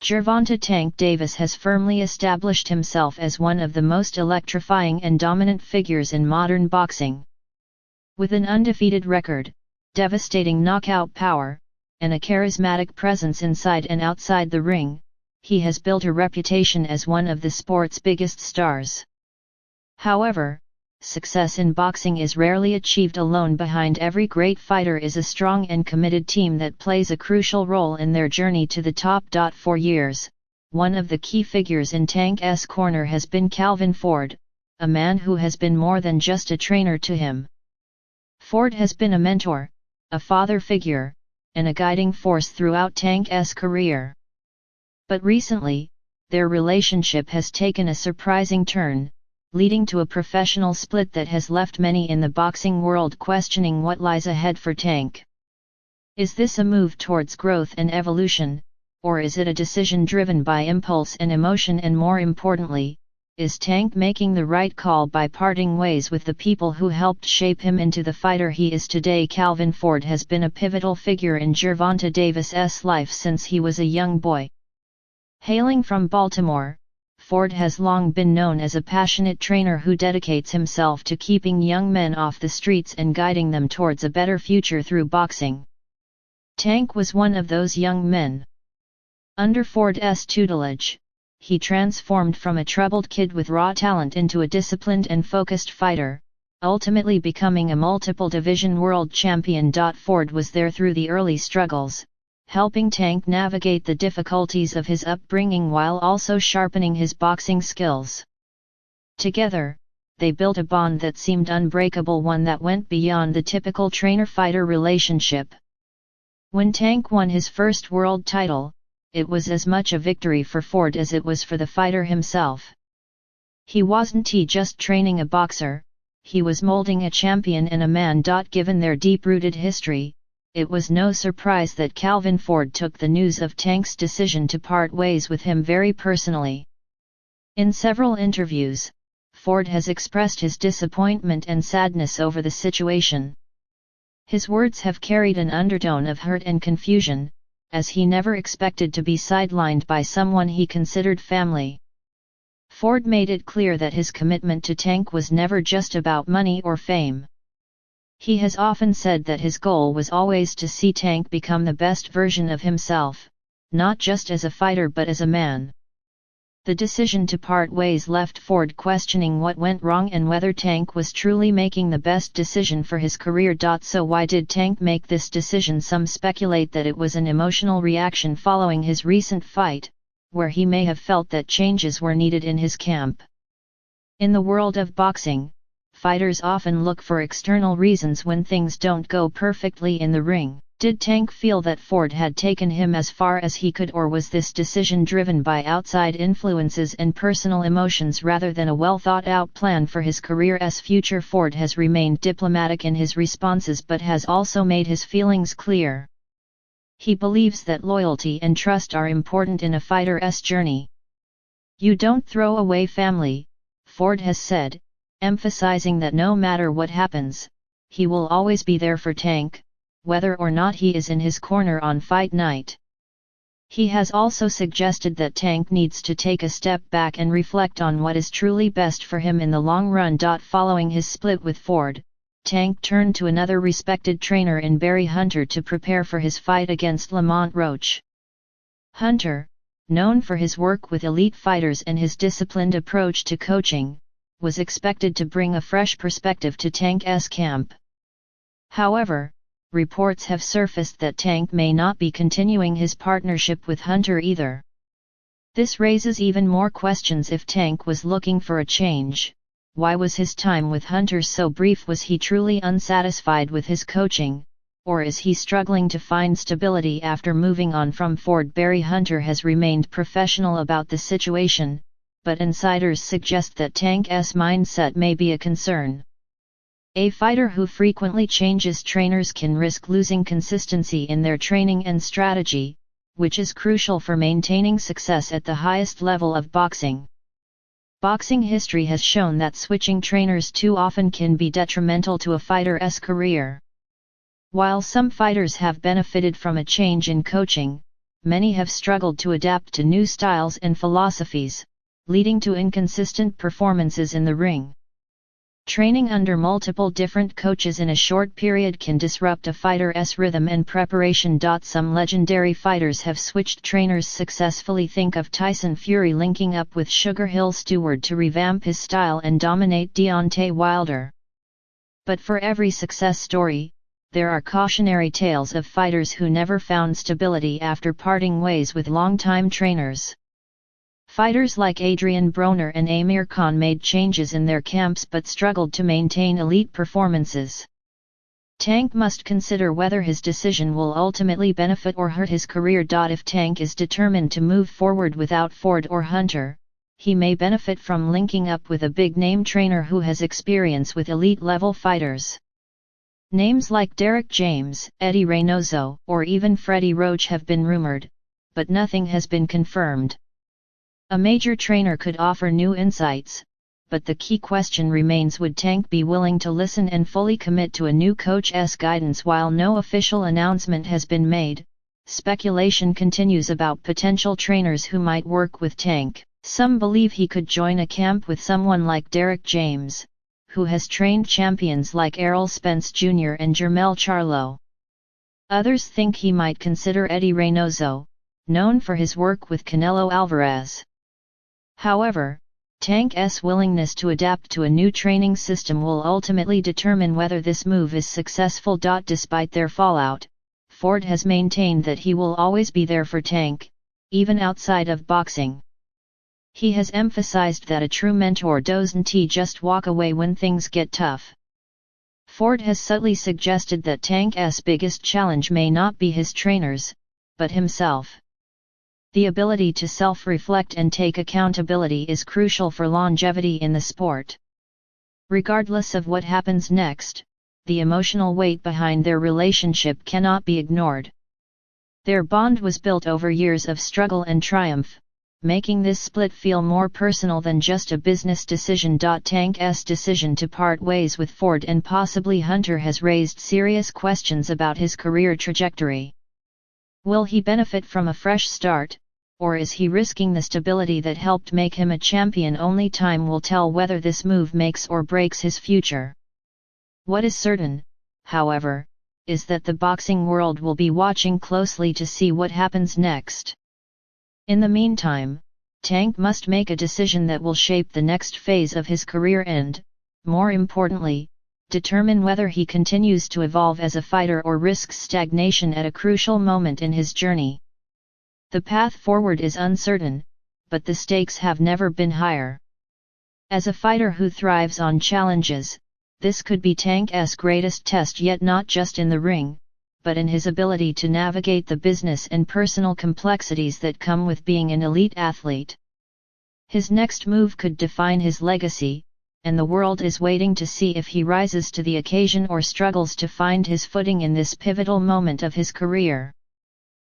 Gervonta "Tank" Davis has firmly established himself as one of the most electrifying and dominant figures in modern boxing. With an undefeated record, devastating knockout power, and a charismatic presence inside and outside the ring, he has built a reputation as one of the sport's biggest stars. However, success in boxing is rarely achieved alone. Behind every great fighter is a strong and committed team that plays a crucial role in their journey to the top. For years, one of the key figures in Tank's corner has been Calvin Ford, a man who has been more than just a trainer to him. Ford has been a mentor, a father figure, and a guiding force throughout Tank's career. But recently, their relationship has taken a surprising turn, leading to a professional split that has left many in the boxing world questioning what lies ahead for Tank. Is this a move towards growth and evolution, or is it a decision driven by impulse and emotion? And more importantly, is Tank making the right call by parting ways with the people who helped shape him into the fighter he is today? Calvin Ford has been a pivotal figure in Gervonta Davis's life since he was a young boy. Hailing from Baltimore, Ford has long been known as a passionate trainer who dedicates himself to keeping young men off the streets and guiding them towards a better future through boxing. Tank was one of those young men. Under Ford's tutelage, he transformed from a troubled kid with raw talent into a disciplined and focused fighter, ultimately becoming a multiple division world champion. Ford was there through the early struggles, helping Tank navigate the difficulties of his upbringing while also sharpening his boxing skills. Together, they built a bond that seemed unbreakable, one that went beyond the typical trainer-fighter relationship. When Tank won his first world title, it was as much a victory for Ford as it was for the fighter himself. He wasn't just training a boxer, he was molding a champion and a man. Given their deep-rooted history, it was no surprise that Calvin Ford took the news of Tank's decision to part ways with him very personally. In several interviews, Ford has expressed his disappointment and sadness over the situation. His words have carried an undertone of hurt and confusion, as he never expected to be sidelined by someone he considered family. Ford made it clear that his commitment to Tank was never just about money or fame. He has often said that his goal was always to see Tank become the best version of himself, not just as a fighter but as a man. The decision to part ways left Ford questioning what went wrong and whether Tank was truly making the best decision for his career. So why did Tank make this decision? Some speculate that it was an emotional reaction following his recent fight, where he may have felt that changes were needed in his camp. In the world of boxing, fighters often look for external reasons when things don't go perfectly in the ring. Did Tank feel that Ford had taken him as far as he could, or was this decision driven by outside influences and personal emotions rather than a well-thought-out plan for his career's future? Ford has remained diplomatic in his responses but has also made his feelings clear. He believes that loyalty and trust are important in a fighter's journey. "You don't throw away family," Ford has said, emphasizing that no matter what happens, he will always be there for Tank, whether or not he is in his corner on fight night. He has also suggested that Tank needs to take a step back and reflect on what is truly best for him in the long run. Following his split with Ford, Tank turned to another respected trainer in Barry Hunter to prepare for his fight against Lamont Roach. Hunter, known for his work with elite fighters and his disciplined approach to coaching, was expected to bring a fresh perspective to Tank's camp. However, reports have surfaced that Tank may not be continuing his partnership with Hunter either. This raises even more questions. If Tank was looking for a change, why was his time with Hunter so brief? Was he truly unsatisfied with his coaching, or is he struggling to find stability after moving on from Ford? Barry Hunter has remained professional about the situation, but insiders suggest that Tank's mindset may be a concern. A fighter who frequently changes trainers can risk losing consistency in their training and strategy, which is crucial for maintaining success at the highest level of boxing. Boxing history has shown that switching trainers too often can be detrimental to a fighter's career. While some fighters have benefited from a change in coaching, many have struggled to adapt to new styles and philosophies, leading to inconsistent performances in the ring. Training under multiple different coaches in a short period can disrupt a fighter's rhythm and preparation. Some legendary fighters have switched trainers successfully. Think of Tyson Fury linking up with Sugar Hill Stewart to revamp his style and dominate Deontay Wilder. But for every success story, there are cautionary tales of fighters who never found stability after parting ways with longtime trainers. Fighters like Adrian Broner and Amir Khan made changes in their camps but struggled to maintain elite performances. Tank must consider whether his decision will ultimately benefit or hurt his career. If Tank is determined to move forward without Ford or Hunter, he may benefit from linking up with a big-name trainer who has experience with elite-level fighters. Names like Derek James, Eddie Reynoso, or even Freddie Roach have been rumored, but nothing has been confirmed. A major trainer could offer new insights, but the key question remains: would Tank be willing to listen and fully commit to a new coach's guidance? While no official announcement has been made, speculation continues about potential trainers who might work with Tank. Some believe he could join a camp with someone like Derek James, who has trained champions like Errol Spence Jr. and Jermell Charlo. Others think he might consider Eddie Reynoso, known for his work with Canelo Alvarez. However, Tank's willingness to adapt to a new training system will ultimately determine whether this move is successful. Despite their fallout, Ford has maintained that he will always be there for Tank, even outside of boxing. He has emphasized that a true mentor doesn't just walk away when things get tough. Ford has subtly suggested that Tank's biggest challenge may not be his trainers, but himself. The ability to self-reflect and take accountability is crucial for longevity in the sport. Regardless of what happens next, the emotional weight behind their relationship cannot be ignored. Their bond was built over years of struggle and triumph, making this split feel more personal than just a business decision. Tank's decision to part ways with Ford and possibly Hunter has raised serious questions about his career trajectory. Will he benefit from a fresh start, or is he risking the stability that helped make him a champion? Only time will tell whether this move makes or breaks his future. What is certain, however, is that the boxing world will be watching closely to see what happens next. In the meantime, Tank must make a decision that will shape the next phase of his career and, more importantly, determine whether he continues to evolve as a fighter or risks stagnation at a crucial moment in his journey. The path forward is uncertain, but the stakes have never been higher. As a fighter who thrives on challenges, this could be Tank's greatest test yet, not just in the ring, but in his ability to navigate the business and personal complexities that come with being an elite athlete. His next move could define his legacy, and the world is waiting to see if he rises to the occasion or struggles to find his footing in this pivotal moment of his career.